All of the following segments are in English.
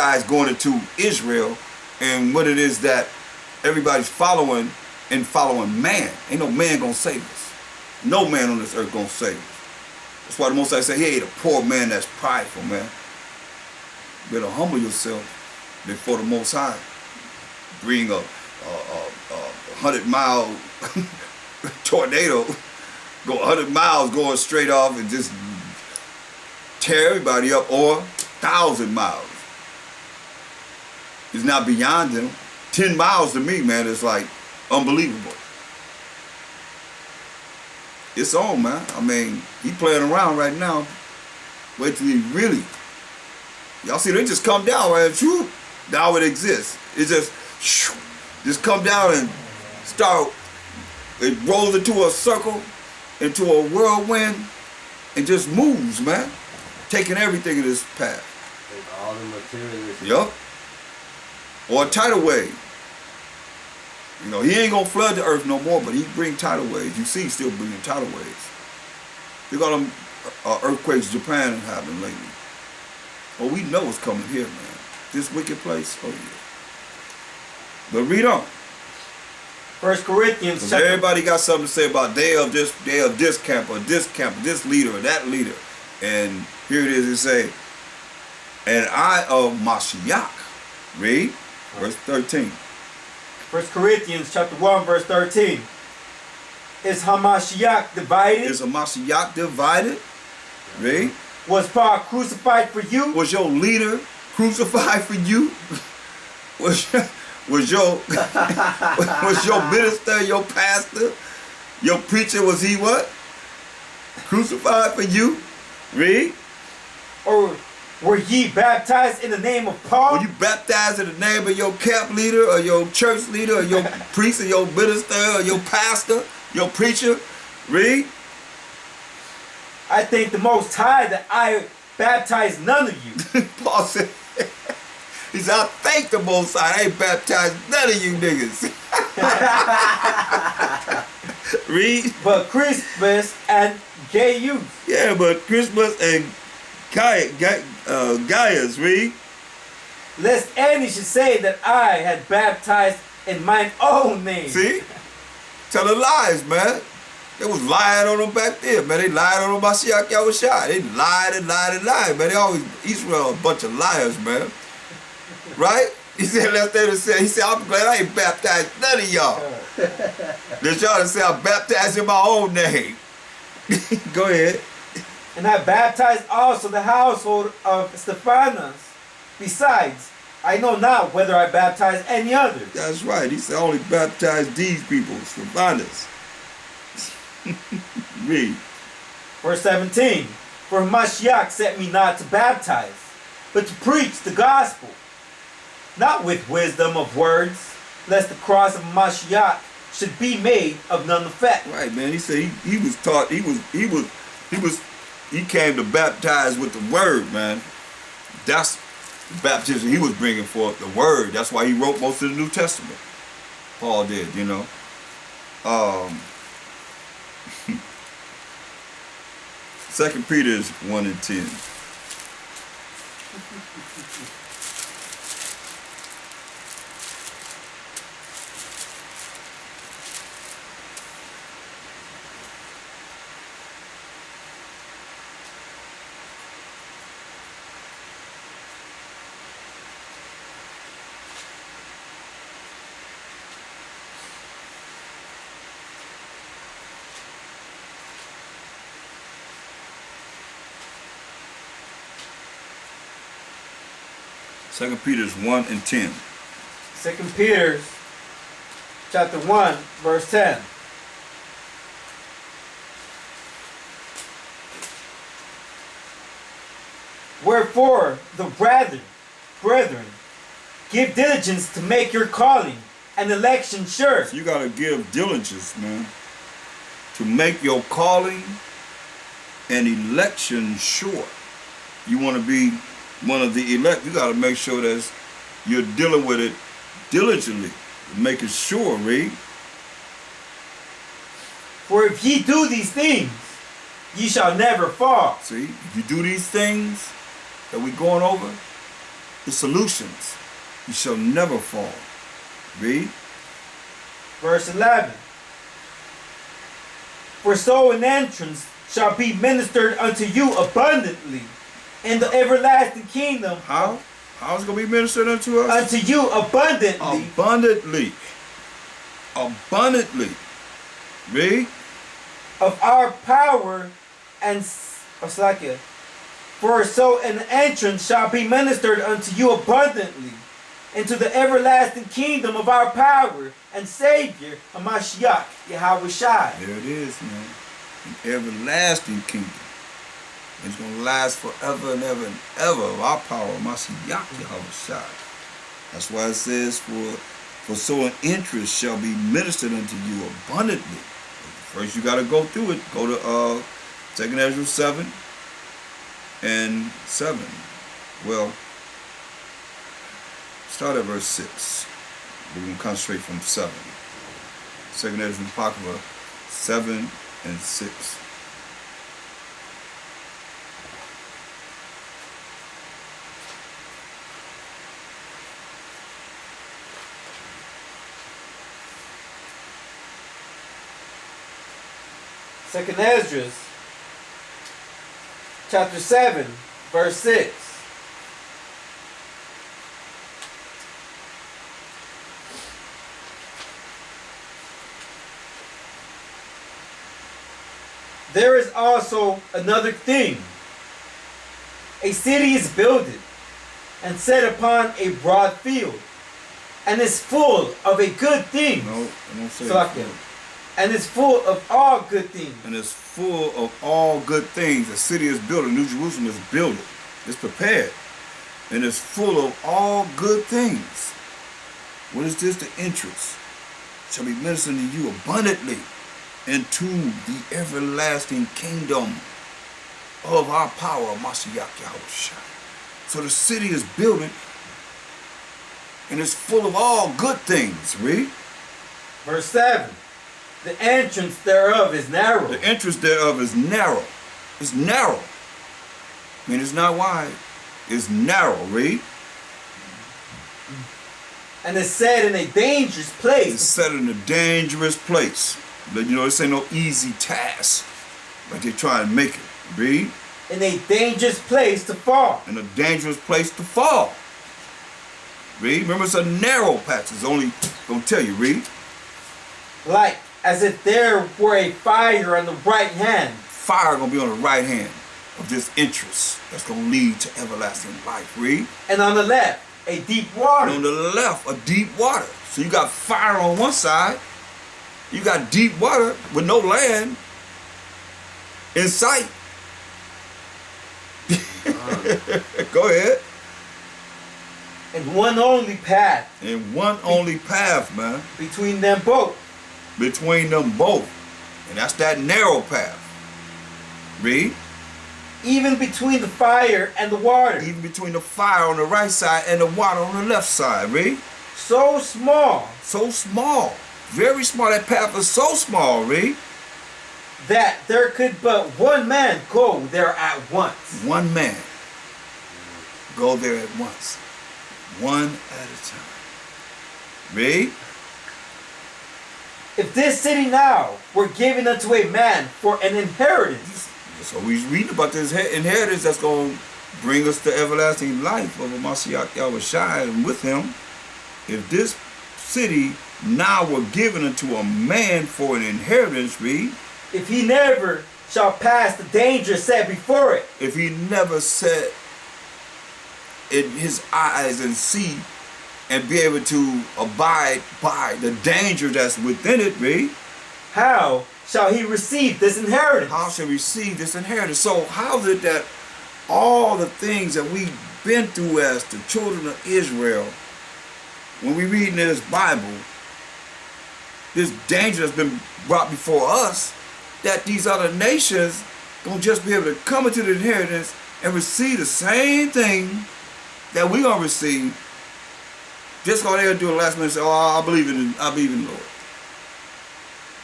guys going into Israel and what it is that everybody's following and following man. Ain't no man gonna save us. No man on this earth gonna save us. That's why the Most High say he ain't a poor man that's prideful, man. You better humble yourself before the Most High. Bring a 100-mile tornado, go 100 miles going straight off and just tear everybody up, or 1,000 miles. It's not beyond them. 10 miles to me, man, is like unbelievable. It's on, man. I mean, he playing around right now. Wait till he really. Y'all see, they just come down, right? Now it exists. It just come down and start. It rolls into a circle, into a whirlwind, and just moves, man. Taking everything in this path. Take all the materialism. Yup. Or a tidal wave. You know, he ain't gonna flood the earth no more, but he bring tidal waves. You see, he's still bringing tidal waves. Look at all them earthquakes Japan having lately. Oh, we know what's coming here, man. This wicked place. Oh yeah. But read on. 1 Corinthians. Everybody got something to say about they of this camp, or this leader, or that leader. And here it is, it say, and I of Mashiach. Read, verse 13. 1 Corinthians chapter 1, verse 13. Is Hamashiach divided? Is Hamashiach divided? Read. Was Paul crucified for you? Was your leader crucified for you? Was your minister, your pastor, your preacher, was he what? Crucified for you? Read. Or were ye baptized in the name of Paul? Were you baptized in the name of your camp leader, or your church leader, or your priest, or your minister, or your pastor, your preacher? Read. I thank the Most High that I baptized none of you. Paul said, he said, I thank the Most High, I ain't baptized none of you niggas. Read. But Crispus and Gaius. Yeah, but Crispus and Gaius, read. Lest any should say that I had baptized in mine own name. See? Telling lies, man. They was lying on them back there, man. They lied on them by Mashiach Yahushua. They lied and lied and lied, man. They always, Israel, a bunch of liars, man. Right? He said, lest they say, he said, I'm glad I ain't baptized none of y'all. That y'all say I baptized in my own name. Go ahead. And I baptized also the household of Stephanas. Besides, I know not whether I baptized any other. That's right. He said, I only baptized these people, Stephanas. Read. Verse 17. For Mashiach sent me not to baptize, but to preach the gospel, not with wisdom of words, lest the cross of Mashiach should be made of none effect. Right, man. He said he was taught, he came to baptize with the word, man. That's the baptism he was bringing forth, the word. That's why he wrote most of the New Testament. Paul did, you know. 2 Peter 1 and 10. Second Peter 1 and 10. 2 Peter chapter 1, verse 10. Wherefore, the brethren, give diligence to make your calling and election sure. So you got to give diligence, man, to make your calling and election sure. You want to be one of the elect, you got to make sure that you're dealing with it diligently, making sure, read. For if ye do these things, ye shall never fall. See, if you do these things that we're going over, the solutions. You shall never fall. Read. Verse 11. For so an entrance shall be ministered unto you abundantly in the everlasting kingdom. How? How is it going to be ministered unto us? Unto you abundantly. Abundantly. Abundantly. Read. Of our power and for so an entrance shall be ministered unto you abundantly into the everlasting kingdom of our power and Savior, Hamashiach, Yahweh Shai. There it is, man. An everlasting kingdom. It's going to last forever and ever and ever. Of our power, Hamashiach, Yahweh Shai. That's why it says, for so an interest shall be ministered unto you abundantly. First, you got to go through it. Go to 2 Ezra 7 and 7. Well, start at verse 6. We're going to concentrate from 7. 2 Ezra Apocrypha 7 and 6. Second Esdras, chapter 7, verse 6. There is also another thing. A city is builded and set upon a broad field, and is full of a good thing. No, I don't say Salakia. And is full of all good things. And it's full of all good things. The city is built. New Jerusalem is built. It's prepared. And it's full of all good things. What is this? The interest shall be ministered to you abundantly into the everlasting kingdom of our power, Mashiach Yahushua. So the city is building and it's full of all good things. Read. Verse 7. The entrance thereof is narrow. The entrance thereof is narrow. It's narrow. I mean, it's not wide. It's narrow. Read. And it's set in a dangerous place. It's set in a dangerous place. But you know, this ain't no easy task. But they try and make it. Read. In a dangerous place to fall. In a dangerous place to fall. Read. Remember, it's a narrow patch. It's only gonna tell you. Read. Like as if there were a fire on the right hand. Fire gonna be on the right hand of this interest that's gonna lead to everlasting life. Read. And on the left, a deep water. And on the left, a deep water. So you got fire on one side. You got deep water with no land in sight. Go ahead. And one only path. And one only path, man. Between them both. Between them both. And that's that narrow path. Read. Even between the fire and the water. Even between the fire on the right side and the water on the left side. Read. So small. So small. Very small. That path is so small. Read. That there could but one man go there at once. One man. Go there at once. One at a time. Read. If this city now were given unto a man for an inheritance. So we read about this inheritance that's going to bring us to everlasting life of Mashiach Yahweh Shai and with him. If this city now were given unto a man for an inheritance, read. If he never shall pass the danger set before it. If he never set in his eyes and see and be able to abide by the danger that's within it, read. How shall he receive this inheritance? How shall he receive this inheritance? So how is it that all the things that we've been through as the children of Israel, when we read in this Bible, this danger that's been brought before us, that these other nations gonna just be able to come into the inheritance and receive the same thing that we're gonna receive, just because they'll do the last minute and say, oh, I believe in the Lord.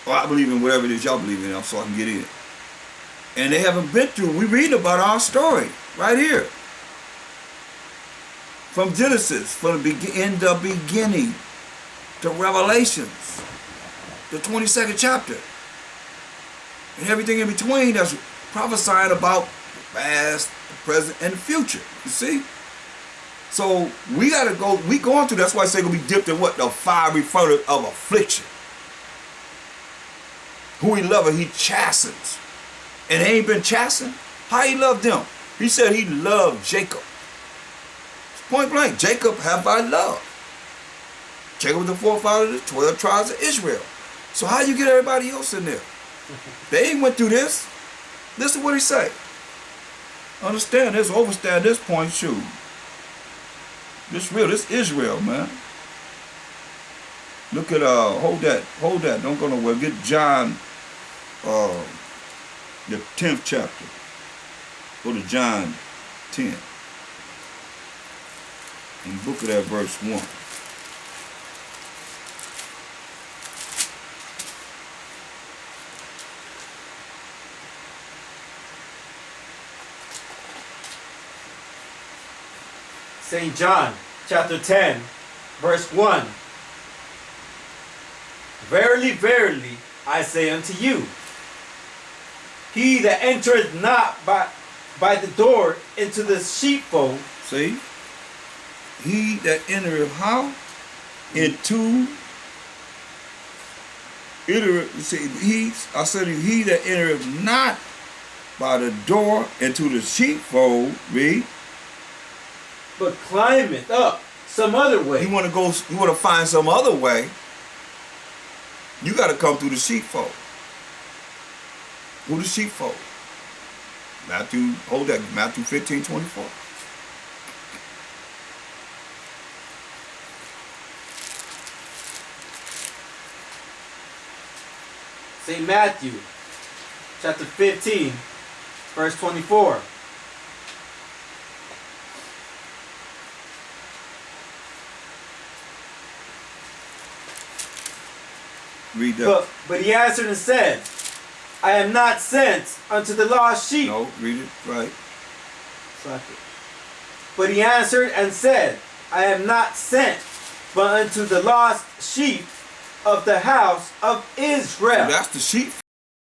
Or I believe in whatever it is y'all believe in, so I can get in. And they haven't been through, we read about our story right here. From Genesis, from in the beginning to Revelations, the 22nd chapter. And everything in between that's prophesying about the past, the present, and the future. You see? So we gotta go, we going through, that's why I say gonna be dipped in what? The fiery furnace of affliction. Who he loveth, he chastens. And they ain't been chastened. How he loved them? He said he loved Jacob. Point blank, Jacob have I loved. Jacob was the forefather of the 12 tribes of Israel. So how you get everybody else in there? They ain't went through this. Listen to what he say. Understand this, overstand this point, shoot. This real, this Israel, man. Look at, hold that, don't go nowhere. Get John, the 10th chapter. Go to John 10. And look at that verse 1. St. John, chapter 10, verse 1. Verily, verily, I say unto you, he that entereth not by the door into the sheepfold. See? He that entereth how? Into. See, I said he that entereth not by the door into the sheepfold, read. But climbeth up some other way. You want to go, you want to find some other way, you got to come through the sheepfold. Through the sheepfold. Matthew, hold that, Matthew 15:24. St. Matthew, chapter 15, verse 24. Read that. But he answered and said, I am not sent unto the lost sheep. No, read it right. But he answered and said, I am not sent but unto the lost sheep of the house of Israel. That's the sheep.